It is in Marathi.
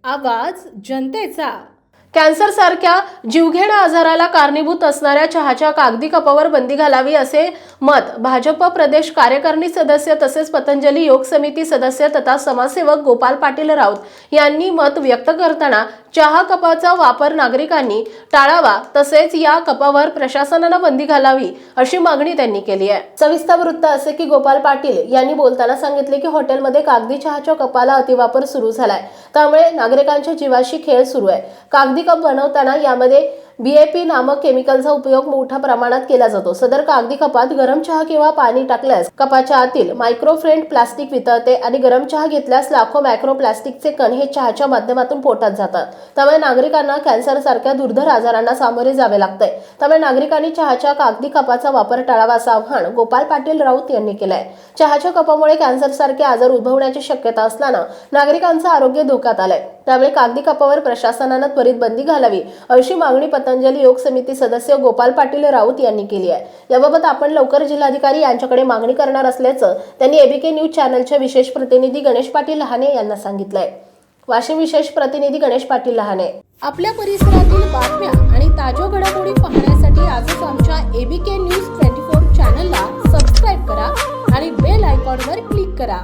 आवाज जनतेचा। कॅन्सर सारख्या जीवघेण्या आजाराला कारणीभूत असणाऱ्या चहाच्या कागदी कपावर बंदी घालावी असे मत भाजप प्रदेश कार्यकारिणी सदस्य तसेच पतंजली योग समिती सदस्य तथा समाजसेवक गोपाल पाटील राऊत यांनी मत व्यक्त करताना चहा कपाचा वापर नागरिकांनी टाळावा तसेच या कपावर प्रशासनाने बंदी घालावी अशी मागणी त्यांनी केली आहे। सविस्तर वृत्त असे की गोपाल पाटील यांनी बोलताना सांगितले की हॉटेलमध्ये कागदी चहाच्या कपाला अतिवापर सुरू झालाय, त्यामुळे नागरिकांच्या जीवाशी खेळ सुरू आहे। कागदी कप बनवताना यामध्ये BAP नामक केमिकलचा उपयोग मोठ्या प्रमाणात केला जातो। सदर कागदी कपात गरम चहा किंवा पाणी टाकल्यास कपाच्या आतील मायक्रोफ्रेंड प्लास्टिक वितळते आणि गरम चहा घेतल्यास लाखो मायक्रो प्लास्टिकचे कण हे चहाच्या माध्यमातून पोटात जातात। त्यामुळे नागरिकांना कॅन्सर सारख्या दुर्धर आजारांना सामोरे जावे लागते। त्यामुळे नागरिकांनी चहाच्या कागदी कपाचा वापर टाळावा असं आवाहन गोपाल पाटील राऊत यांनी केलं आहे। चहाच्या कपामुळे कॅन्सर सारखे आजार उद्भवण्याची शक्यता असल्यानं नागरिकांचं आरोग्य धोक्यात आलंय, त्यामुळे कागदी कपावर प्रशासनाने त्वरित बंदी घालावी अशी मागणी पतंजली योग समिती सदस्य गोपाल पाटील राऊत यांनी केली आहे। याबाबत आपण लवकर जिल्हाधिकारी यांच्याकडे मागणी करणार असल्याचं त्यांनी ABK न्यूज चॅनलचे विशेष प्रतिनिधी गणेश पाटील लहाने यांना सांगितलंय। वाशिम विशेष प्रतिनिधी गणेश पाटील लहाने। आपल्या परिसरातील बातम्या आणि ताज्या घडामोडी पाहण्यासाठी आजच आमच्या ABK न्यूज 24 चॅनलला सबस्क्राईब करा आणि बेल आयकॉनवर क्लिक करा।